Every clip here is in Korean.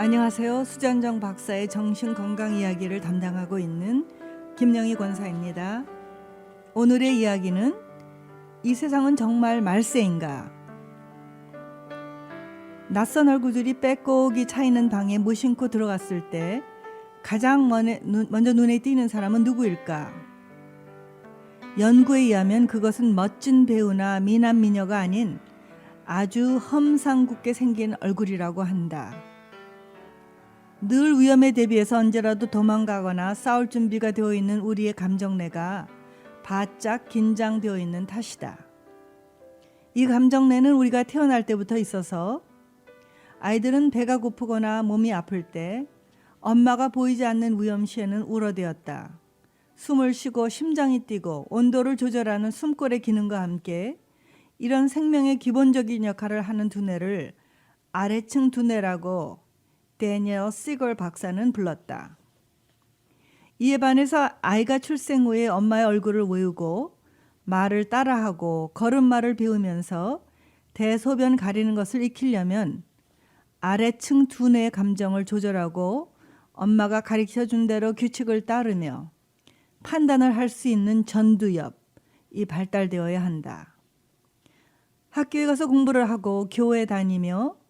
안녕하세요. 수전정 박사의 정신건강 이야기를 담당하고 있는 김영희 권사입니다. 오늘의 이야기는 이 세상은 정말 말세인가? 낯선 얼굴들이 빼곡이 차이는 방에 무심코 들어갔을 때 가장 먼저 눈에 띄는 사람은 누구일까? 연구에 의하면 그것은 멋진 배우나 미남 미녀가 아닌 아주 험상궂게 생긴 얼굴이라고 한다. 늘 위험에 대비해서 언제라도 도망가거나 싸울 준비가 되어 있는 우리의 감정내가 바짝 긴장되어 있는 탓이다. 이 감정내는 우리가 태어날 때부터 있어서 아이들은 배가 고프거나 몸이 아플 때 엄마가 보이지 않는 위험 시에는 울어대었다. 숨을 쉬고 심장이 뛰고 온도를 조절하는 숨골의 기능과 함께 이런 생명의 기본적인 역할을 하는 두뇌를 아래층 두뇌라고 데니얼 시걸 박사는 불렀다. 이에 반해서 아이가 출생 후에 엄마의 얼굴을 외우고 말을 따라하고 걸음마를 배우면서 대소변 가리는 것을 익히려면 아래층 두뇌의 감정을 조절하고 엄마가 가르쳐준 대로 규칙을 따르며 판단을 할 수 있는 전두엽이 발달되어야 한다. 학교에 가서 공부를 하고 교회에 다니며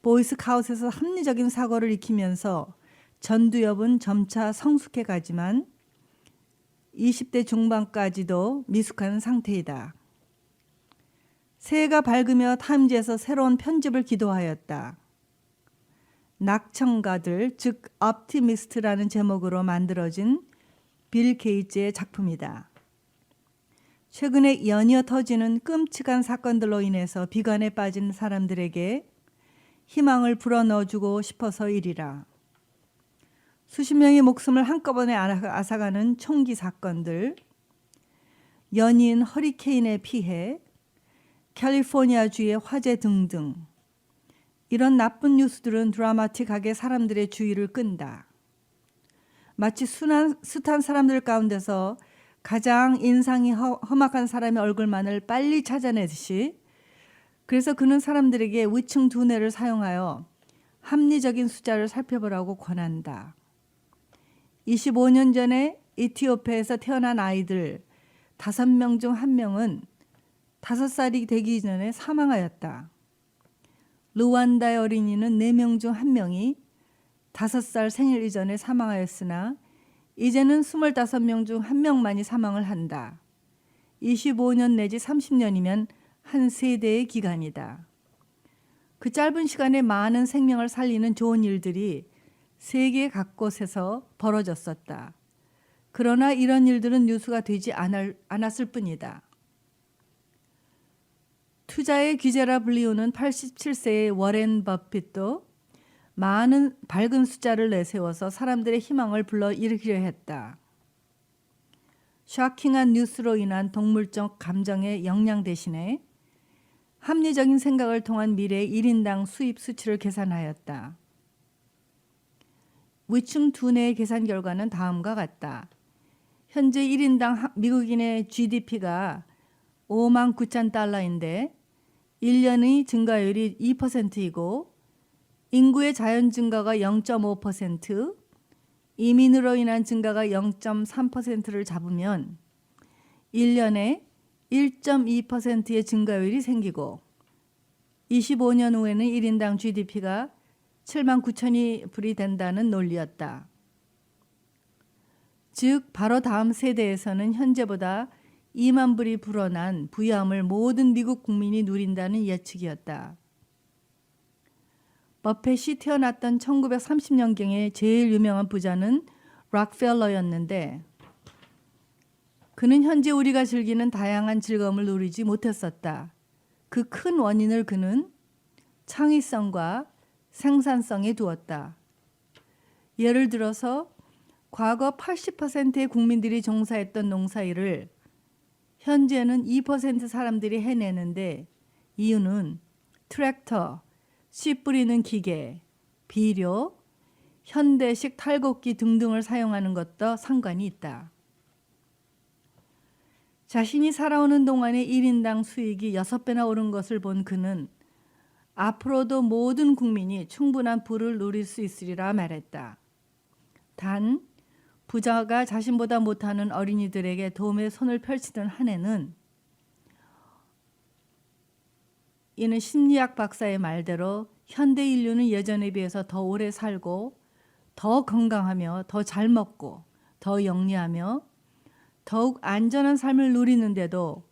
보이스카웃에서 합리적인 사고를 익히면서 전두엽은 점차 성숙해 가지만 20대 중반까지도 미숙한 상태이다. 새해가 밝으며 타임즈에서 새로운 편집을 기도하였다. 낙천가들, 즉 optimist라는 제목으로 만들어진 빌 게이츠의 작품이다. 최근에 연이어 터지는 끔찍한 사건들로 인해서 비관에 빠진 사람들에게 희망을 불어넣어주고 싶어서이리라. 수십 명의 목숨을 한꺼번에 앗아가는 총기 사건들, 연이은 허리케인의 피해, 캘리포니아주의 화재 등등 이런 나쁜 뉴스들은 드라마틱하게 사람들의 주의를 끈다. 마치 숱한 사람들 가운데서 가장 인상이 험악한 사람의 얼굴만을 빨리 찾아내듯이 그래서 그는 사람들에게 위층 두뇌를 사용하여 합리적인 숫자를 살펴보라고 권한다. 25년 전에 이티오피아에서 태어난 아이들 5명 중 1명은 5살이 되기 전에 사망하였다. 루완다의 어린이는 4명 중 1명이 5살 생일 이전에 사망하였으나 이제는 25명 중 1명만이 사망을 한다. 25년 내지 30년이면 한 세대의 기간이다. 그 짧은 시간에 많은 생명을 살리는 좋은 일들이 세계 각곳에서 벌어졌었다. 그러나 이런 일들은 뉴스가 되지 않았을 뿐이다. 투자의 귀재라 불리우는 87세의 워렌 버핏도 많은 밝은 숫자를 내세워서 사람들의 희망을 불러일으키려 했다. 쇼킹한 뉴스로 인한 동물적 감정의 영향 대신에 합리적인 생각을 통한 미래의 1인당 수입 수치를 계산하였다. 위층 두뇌의 계산 결과는 다음과 같다. 현재 1인당 미국인의 GDP가 5만 9천 달러인데 1년의 증가율이 2%이고 인구의 자연 증가가 0.5%, 이민으로 인한 증가가 0.3%를 잡으면 1년에 1.2%의 증가율이 생기고 25년 후에는 1인당 GDP가 7만 9천이 불이 된다는 논리였다. 즉 바로 다음 세대에서는 현재보다 2만 불이 불어난 부유함을 모든 미국 국민이 누린다는 예측이었다. 버펫이 태어났던 1930년경의 제일 유명한 부자는 락펠러였는데 그는 현재 우리가 즐기는 다양한 즐거움을 누리지 못했었다. 그 큰 원인을 그는 창의성과 생산성에 두었다. 예를 들어서 과거 80%의 국민들이 종사했던 농사일을 현재는 2% 사람들이 해내는데 이유는 트랙터, 씨 뿌리는 기계, 비료, 현대식 탈곡기 등등을 사용하는 것도 상관이 있다. 자신이 살아오는 동안의 1인당 수익이 6배나 오른 것을 본 그는 앞으로도 모든 국민이 충분한 부를 누릴 수 있으리라 말했다. 단 부자가 자신보다 못하는 어린이들에게 도움의 손을 펼치던 한 해는 이는 심리학 박사의 말대로 현대 인류는 예전에 비해서 더 오래 살고 더 건강하며 더 잘 먹고 더 영리하며 더욱 안전한 삶을 누리는데도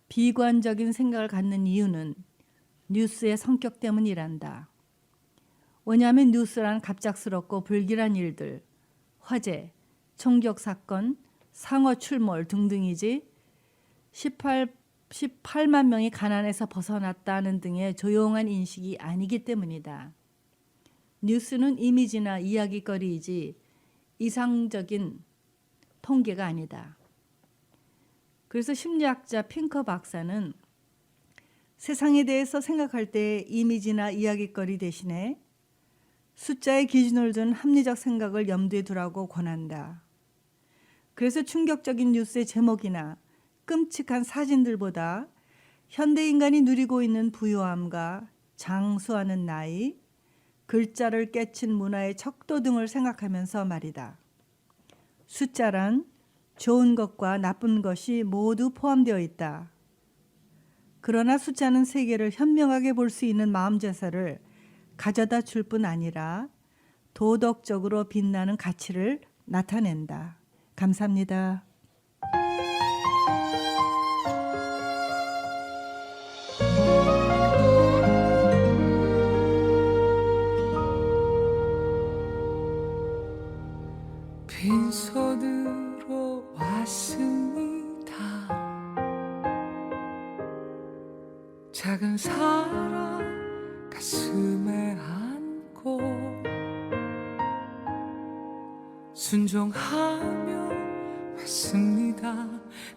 비관적인 생각을 갖는 이유는 뉴스의 성격 때문이란다. 왜냐하면 뉴스란 갑작스럽고 불길한 일들, 화재, 총격 사건, 상어 출몰 등등이지 18만 명이 가난에서 벗어났다는 등의 조용한 인식이 아니기 때문이다. 뉴스는 이미지나 이야기거리이지 이상적인 통계가 아니다. 그래서 심리학자 핑커 박사는 세상에 대해서 생각할 때 이미지나 이야기거리 대신에 숫자의 기준을 둔 합리적 생각을 염두에 두라고 권한다. 그래서 충격적인 뉴스의 제목이나 끔찍한 사진들보다 현대 인간이 누리고 있는 부유함과 장수하는 나이, 글자를 깨친 문화의 척도 등을 생각하면서 말이다. 숫자란 좋은 것과 나쁜 것이 모두 포함되어 있다. 그러나 숫자는 세계를 현명하게 볼 수 있는 마음자세를 가져다 줄 뿐 아니라 도덕적으로 빛나는 가치를 나타낸다. 감사합니다. 빈손으로 왔습니다. 작은 사랑 가슴에 안고 순종하며 왔습니다.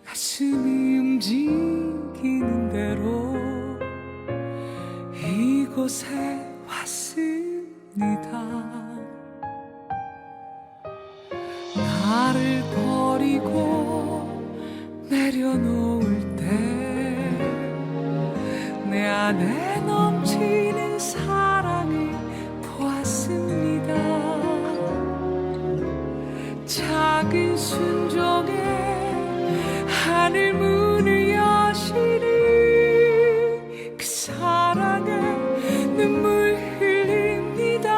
가슴이 움직이는 대로 이곳에 왔습니다. 나를 버리고 내려놓을 때 내 안에 넘치는 사랑을 보았습니다. 작은 순종에 하늘 문을 여시는 그 사랑에 눈물 흘립니다.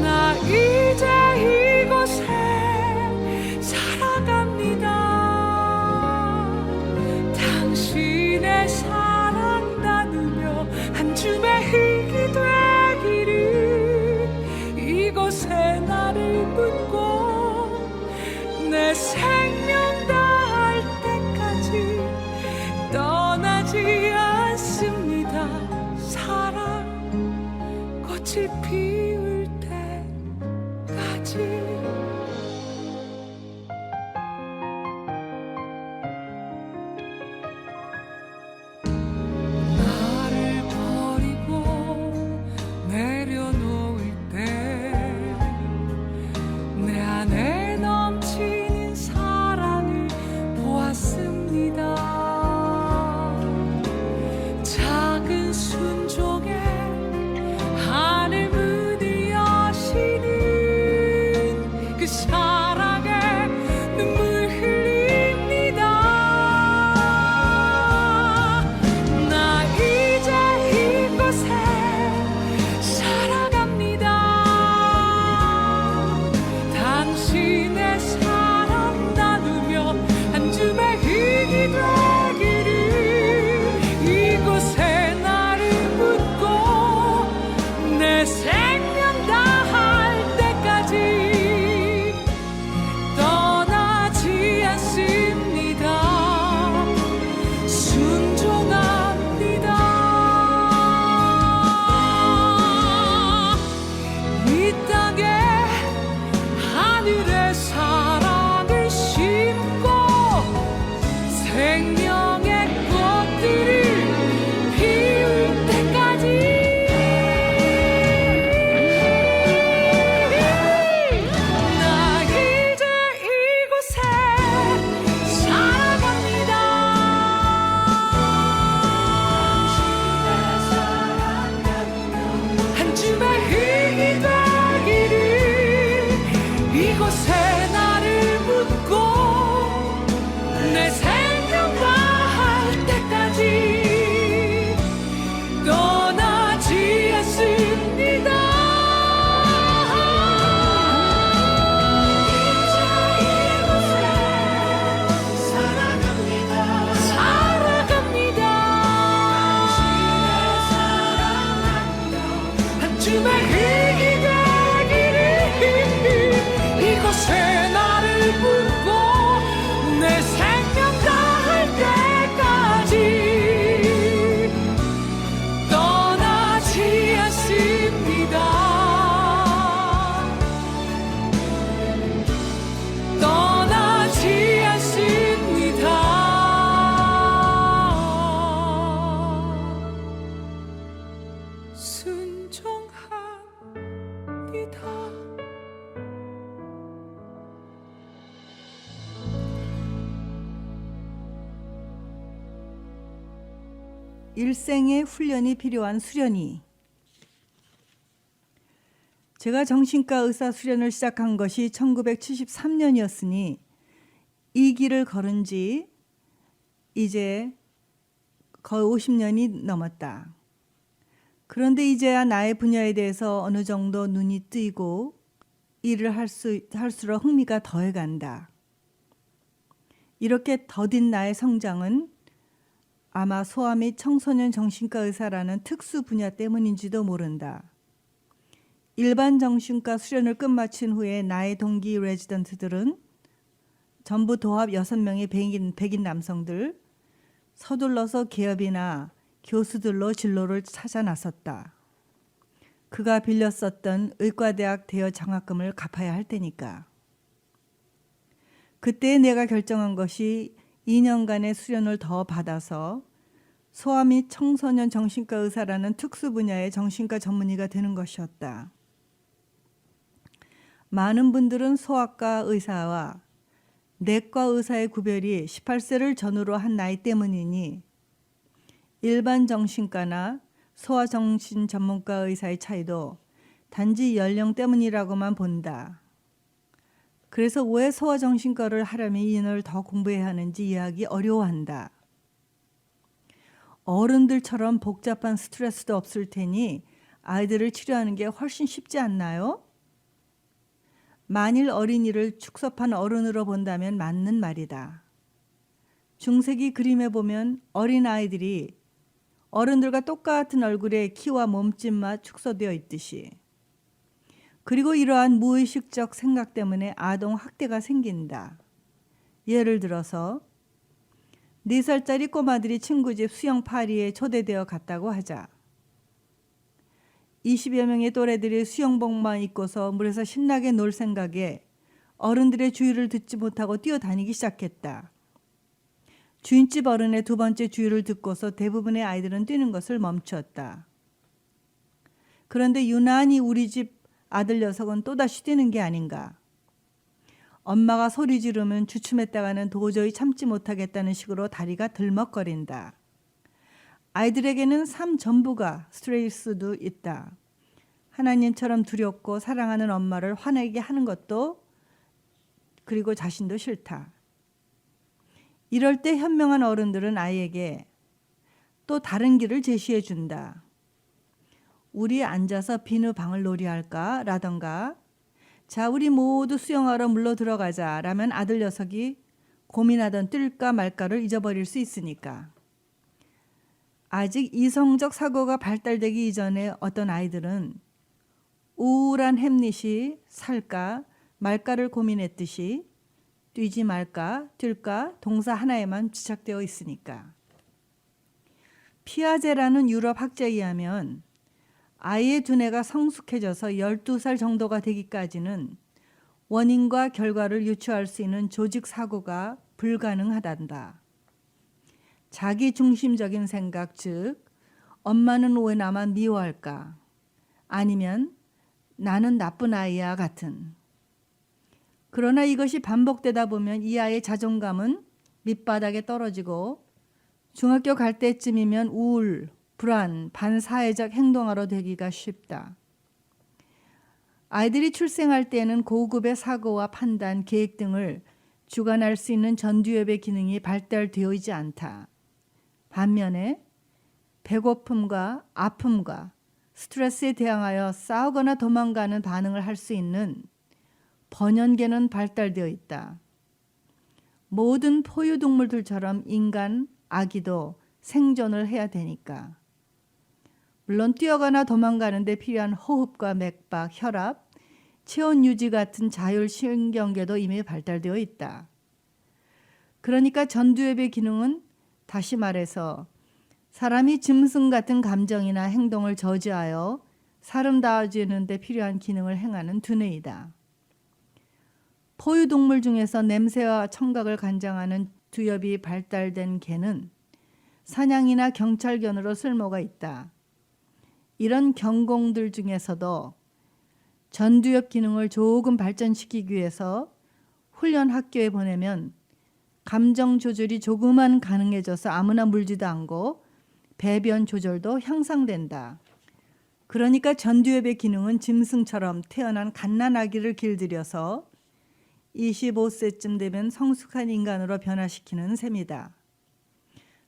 나 이제 이곳에 살아갑니다. 당신의 사랑 나누며 한 줌의 흙이 되기를 이곳에 나를 묻고 내 생명 여기다 일생의 훈련이 필요한 수련이. 제가 정신과 의사 수련을 시작한 것이 1973년이었으니 이 길을 걸은 지 이제 거의 50년이 넘었다. 그런데 이제야 나의 분야에 대해서 어느 정도 눈이 뜨이고 일을 할수록 흥미가 더해간다. 이렇게 더딘 나의 성장은 아마 소아 및 청소년 정신과 의사라는 특수 분야 때문인지도 모른다. 일반 정신과 수련을 끝마친 후에 나의 동기 레지던트들은 전부 도합 6명의 백인 남성들, 서둘러서 기업이나 교수들로 진로를 찾아 나섰다. 그가 빌려 썼던 의과대학 대여 장학금을 갚아야 할 테니까. 그때 내가 결정한 것이 2년간의 수련을 더 받아서 소아 및 청소년 정신과 의사라는 특수 분야의 정신과 전문의가 되는 것이었다. 많은 분들은 소아과 의사와 내과 의사의 구별이 18세를 전후로 한 나이 때문이니 일반 정신과나 소아정신 전문가 의사의 차이도 단지 연령 때문이라고만 본다. 그래서 왜 소아정신과를 하려면 2년을 더 공부해야 하는지 이해하기 어려워한다. 어른들처럼 복잡한 스트레스도 없을 테니 아이들을 치료하는 게 훨씬 쉽지 않나요? 만일 어린이를 축소판 어른으로 본다면 맞는 말이다. 중세기 그림에 보면 어린 아이들이 어른들과 똑같은 얼굴에 키와 몸집만 축소되어 있듯이, 그리고 이러한 무의식적 생각 때문에 아동 학대가 생긴다. 예를 들어서 4살짜리 꼬마들이 친구 집 수영 파리에 초대되어 갔다고 하자. 20여 명의 또래들이 수영복만 입고서 물에서 신나게 놀 생각에 어른들의 주의를 듣지 못하고 뛰어다니기 시작했다. 주인집 어른의 두 번째 주의를 듣고서 대부분의 아이들은 뛰는 것을 멈추었다. 그런데 유난히 우리 집 아들 녀석은 또다시 뛰는 게 아닌가. 엄마가 소리 지르면 주춤했다가는 도저히 참지 못하겠다는 식으로 다리가 들먹거린다. 아이들에게는 삶 전부가 스트레스도 있다. 하나님처럼 두렵고 사랑하는 엄마를 화내게 하는 것도, 그리고 자신도 싫다. 이럴 때 현명한 어른들은 아이에게 또 다른 길을 제시해 준다. 우리 앉아서 비누방을 놀이할까? 라던가, 자, 우리 모두 수영하러 물로 들어가자 라면 아들 녀석이 고민하던 뛸까 말까를 잊어버릴 수 있으니까. 아직 이성적 사고가 발달되기 이전에 어떤 아이들은 우울한 햄릿이 살까 말까를 고민했듯이 뛰지 말까 뛸까 동사 하나에만 집착되어 있으니까. 피아제라는 유럽 학자에 의하면 아이의 두뇌가 성숙해져서 12살 정도가 되기까지는 원인과 결과를 유추할 수 있는 조직 사고가 불가능하단다. 자기 중심적인 생각, 즉 엄마는 왜 나만 미워할까? 아니면 나는 나쁜 아이야 같은. 그러나 이것이 반복되다 보면 이 아이의 자존감은 밑바닥에 떨어지고 중학교 갈 때쯤이면 우울, 불안, 반사회적 행동하러 되기가 쉽다. 아이들이 출생할 때는 고급의 사고와 판단, 계획 등을 주관할 수 있는 전두엽의 기능이 발달되어 있지 않다. 반면에 배고픔과 아픔과 스트레스에 대항하여 싸우거나 도망가는 반응을 할 수 있는 번연계는 발달되어 있다. 모든 포유동물들처럼 인간, 아기도 생존을 해야 되니까. 물론 뛰어가나 도망가는 데 필요한 호흡과 맥박, 혈압, 체온 유지 같은 자율신경계도 이미 발달되어 있다. 그러니까 전두엽의 기능은 다시 말해서 사람이 짐승 같은 감정이나 행동을 저지하여 사람다워지는 데 필요한 기능을 행하는 두뇌이다. 포유동물 중에서 냄새와 청각을 관장하는 두엽이 발달된 개는 사냥이나 경찰견으로 쓸모가 있다. 이런 경공들 중에서도 전두엽 기능을 조금 발전시키기 위해서 훈련 학교에 보내면 감정 조절이 조금만 가능해져서 아무나 물지도 않고 배변 조절도 향상된다. 그러니까 전두엽의 기능은 짐승처럼 태어난 갓난아기를 길들여서 25세쯤 되면 성숙한 인간으로 변화시키는 셈이다.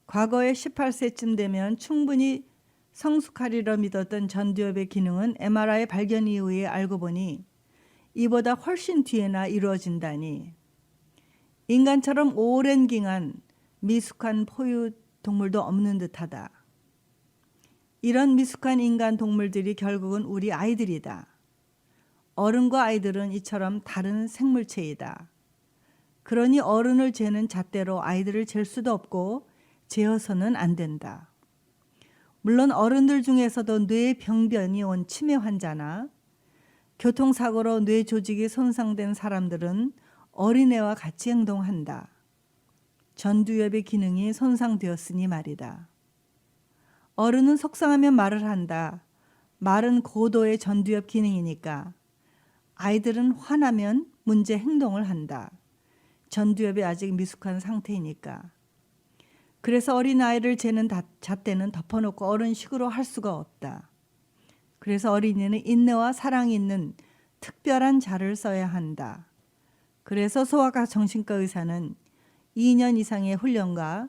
과거에 18세쯤 되면 충분히 성숙하리라 믿었던 전두엽의 기능은 MRI 발견 이후에 알고 보니 이보다 훨씬 뒤에나 이루어진다니. 인간처럼 오랜 기간 미숙한 포유 동물도 없는 듯하다. 이런 미숙한 인간 동물들이 결국은 우리 아이들이다. 어른과 아이들은 이처럼 다른 생물체이다. 그러니 어른을 재는 잣대로 아이들을 잴 수도 없고 재어서는 안 된다. 물론 어른들 중에서도 뇌병변이 온 치매 환자나 교통사고로 뇌 조직이 손상된 사람들은 어린애와 같이 행동한다. 전두엽의 기능이 손상되었으니 말이다. 어른은 속상하면 말을 한다. 말은 고도의 전두엽 기능이니까. 아이들은 화나면 문제 행동을 한다. 전두엽이 아직 미숙한 상태이니까. 그래서 어린아이를 재는 잣대는 덮어놓고 어른식으로 할 수가 없다. 그래서 어린이는 인내와 사랑이 있는 특별한 자를 써야 한다. 그래서 소아과 정신과 의사는 2년 이상의 훈련과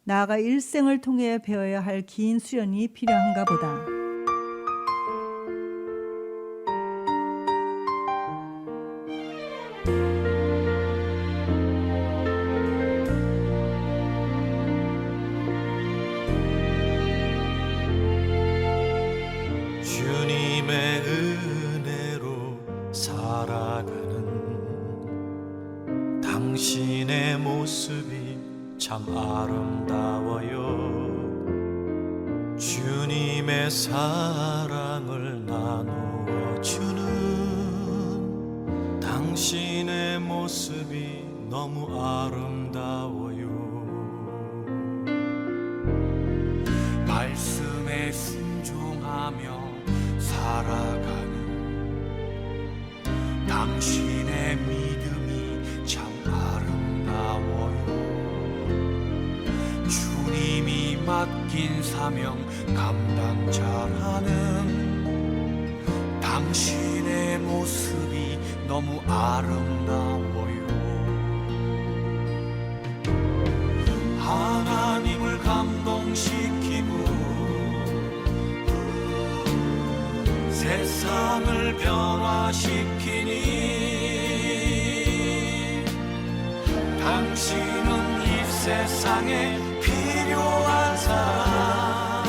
나아가 일생을 통해 배워야 할 긴 수련이 필요한가 보다. 주님의 은혜로 살아가는 당신의 모습이 참 아름다워요. 주님의 사랑을 나누어 주는 당신의 모습이 너무 아름다워요. 말씀에 순종하며 살아가는 당신의 믿음이 참 아름다워요. 주님이 맡긴 사명 감당자라는 당신의 모습이 너무 아름다워요. 하나님을 감동시키고 세상을 변화시키니 당신은 이 세상에 필요한 사람,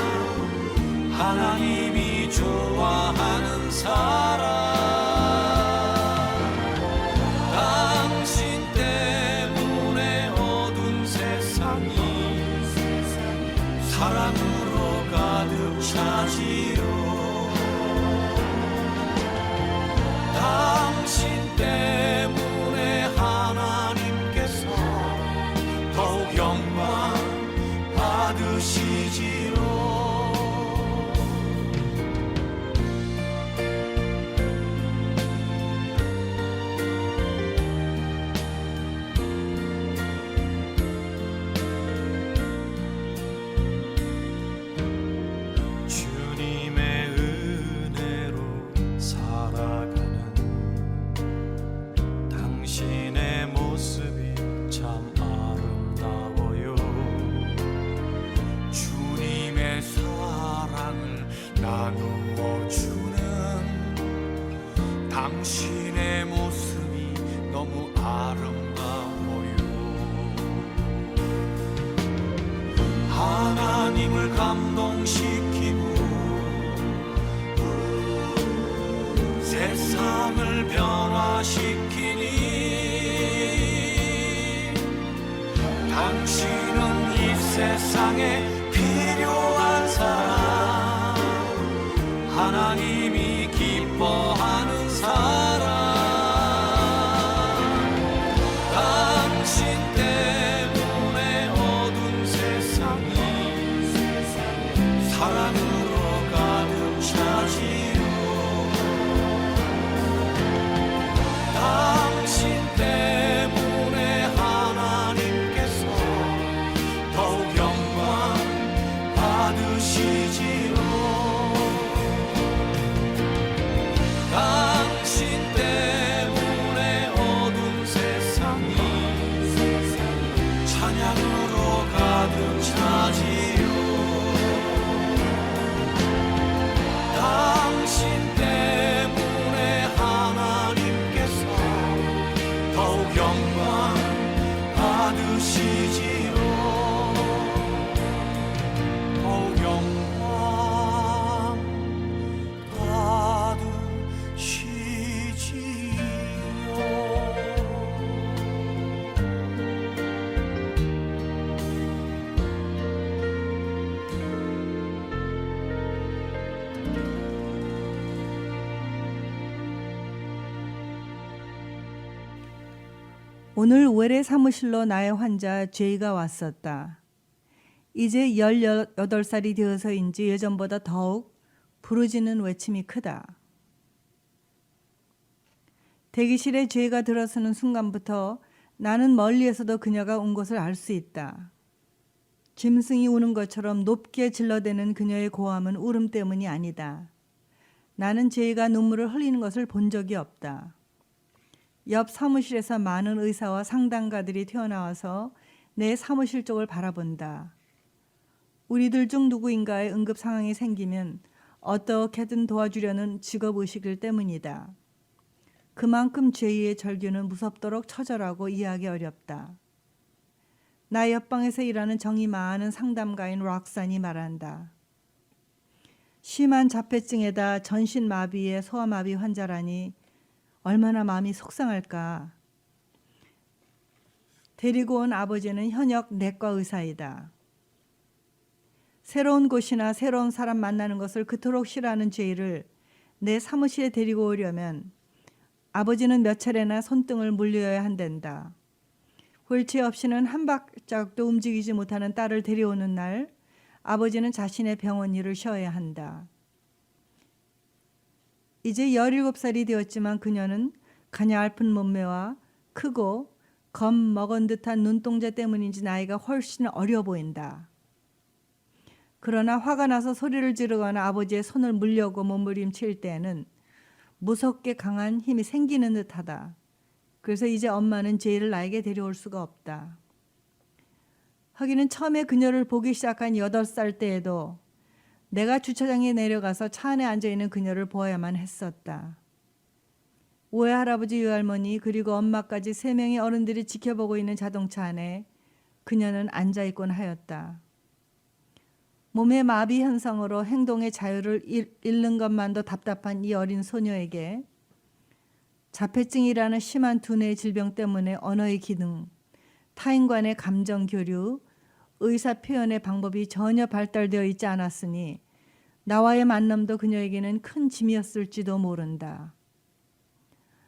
하나님이 좋아하는 사람. 당신 때문에 어두운 세상이 사랑으로 가득 차지요. 당신 때문에 하나님께서 더욱 영광 받으시지요. 주님의 은혜로 살아가는 당신의 모습이 참 아름다워요. 주님의 사랑을 나누어 주는 당신의 모습이 너무 아름다워요. 하나님을 감동시키고 세상을 변화시키니 당신은 이 세상에 필요한 사람, 하나님이 기뻐하는 사람. 당신 때문에 어두운 세상이 사랑으로 가득 차지요. 오늘 외래 사무실로 나의 환자 제이가 왔었다. 이제 18살이 되어서인지 예전보다 더욱 부르짖는 외침이 크다. 대기실에 제이가 들어서는 순간부터 나는 멀리에서도 그녀가 온 것을 알 수 있다. 짐승이 우는 것처럼 높게 질러대는 그녀의 고함은 울음 때문이 아니다. 나는 제이가 눈물을 흘리는 것을 본 적이 없다. 옆 사무실에서 많은 의사와 상담가들이 튀어나와서 내 사무실 쪽을 바라본다. 우리들 중 누구인가의 응급 상황이 생기면 어떻게든 도와주려는 직업의식일 때문이다. 그만큼 제이의 절규는 무섭도록 처절하고 이해하기 어렵다. 나 옆방에서 일하는 정이 많은 상담가인 락산이 말한다. 심한 자폐증에다 전신마비의 소아마비 환자라니 얼마나 마음이 속상할까. 데리고 온 아버지는 현역 내과 의사이다. 새로운 곳이나 새로운 사람 만나는 것을 그토록 싫어하는 제이를 내 사무실에 데리고 오려면 아버지는 몇 차례나 손등을 물려야 한단다. 휠체어 없이는 한 발짝도 움직이지 못하는 딸을 데려오는 날 아버지는 자신의 병원 일을 쉬어야 한다. 이제 17살이 되었지만 그녀는 가냘픈 몸매와 크고 겁먹은 듯한 눈동자 때문인지 나이가 훨씬 어려 보인다. 그러나 화가 나서 소리를 지르거나 아버지의 손을 물려고 몸부림칠 때에는 무섭게 강한 힘이 생기는 듯하다. 그래서 이제 엄마는 제이를 나에게 데려올 수가 없다. 하기는 처음에 그녀를 보기 시작한 8살 때에도 내가 주차장에 내려가서 차 안에 앉아있는 그녀를 보아야만 했었다. 외할아버지 외할머니 그리고 엄마까지 3명의 어른들이 지켜보고 있는 자동차 안에 그녀는 앉아있곤 하였다. 몸의 마비 현상으로 행동의 자유를 잃는 것만도 답답한 이 어린 소녀에게 자폐증이라는 심한 두뇌의 질병 때문에 언어의 기능, 타인간의 감정 교류, 의사 표현의 방법이 전혀 발달되어 있지 않았으니 나와의 만남도 그녀에게는 큰 짐이었을지도 모른다.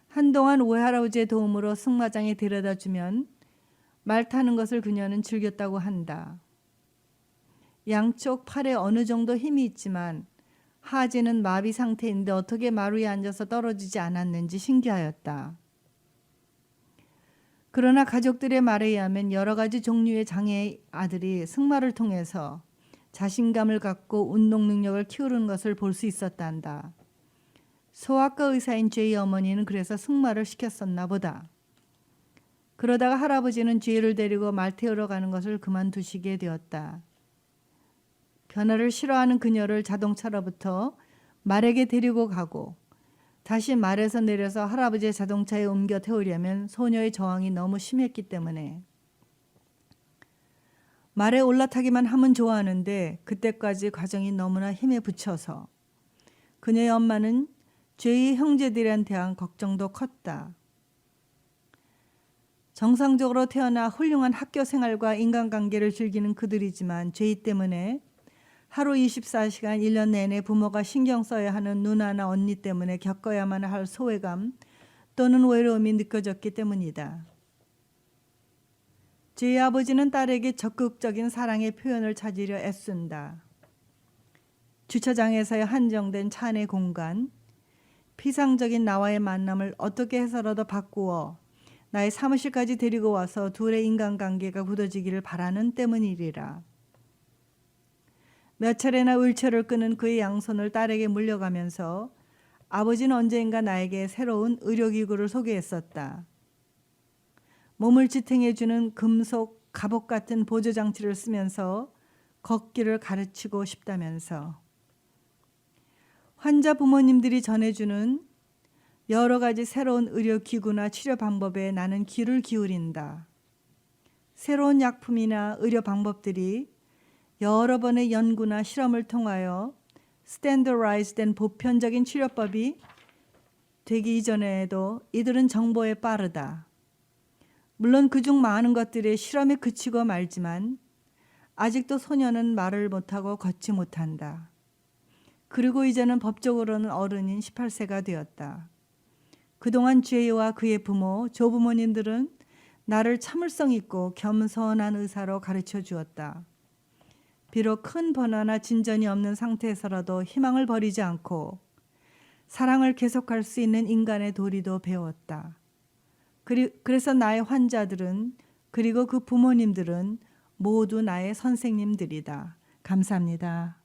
한동안 외할아버지의 도움으로 승마장에 데려다 주면 말 타는 것을 그녀는 즐겼다고 한다. 양쪽 팔에 어느 정도 힘이 있지만 하지는 마비 상태인데 어떻게 말 위에 앉아서 떨어지지 않았는지 신기하였다. 그러나 가족들의 말에 의하면 여러 가지 종류의 장애의 아들이 승마를 통해서 자신감을 갖고 운동 능력을 키우는 것을 볼 수 있었단다. 소아과 의사인 제이 어머니는 그래서 승마를 시켰었나 보다. 그러다가 할아버지는 제이를 데리고 말 태우러 가는 것을 그만두시게 되었다. 변화를 싫어하는 그녀를 자동차로부터 말에게 데리고 가고 다시 말에서 내려서 할아버지의 자동차에 옮겨 태우려면 소녀의 저항이 너무 심했기 때문에 말에 올라타기만 하면 좋아하는데 그때까지 과정이 너무나 힘에 부쳐서 그녀의 엄마는 제이 형제들에 대한 걱정도 컸다. 정상적으로 태어나 훌륭한 학교 생활과 인간관계를 즐기는 그들이지만 제이 때문에 하루 24시간 1년 내내 부모가 신경 써야 하는 누나나 언니 때문에 겪어야만 할 소외감 또는 외로움이 느껴졌기 때문이다. 제이 아버지는 딸에게 적극적인 사랑의 표현을 찾으려 애쓴다. 주차장에서의 한정된 차 안의 공간, 피상적인 나와의 만남을 어떻게 해서라도 바꾸어 나의 사무실까지 데리고 와서 둘의 인간관계가 굳어지기를 바라는 때문이리라. 몇 차례나 휠체어를 끄는 그의 양손을 딸에게 물려가면서 아버지는 언젠가 나에게 새로운 의료기구를 소개했었다. 몸을 지탱해주는 금속 갑옷 같은 보조장치를 쓰면서 걷기를 가르치고 싶다면서. 환자 부모님들이 전해주는 여러 가지 새로운 의료기구나 치료 방법에 나는 귀를 기울인다. 새로운 약품이나 의료 방법들이 여러 번의 연구나 실험을 통하여 스탠더라이즈된 보편적인 치료법이 되기 이전에도 이들은 정보에 빠르다. 물론 그중 많은 것들이 실험에 그치고 말지만 아직도 소녀는 말을 못하고 걷지 못한다. 그리고 이제는 법적으로는 어른인 18세가 되었다. 그동안 제이와 그의 부모, 조부모님들은 나를 참을성 있고 겸손한 의사로 가르쳐 주었다. 비록 큰 번화나 진전이 없는 상태에서라도 희망을 버리지 않고 사랑을 계속할 수 있는 인간의 도리도 배웠다. 그래서 나의 환자들은 그리고 그 부모님들은 모두 나의 선생님들이다. 감사합니다.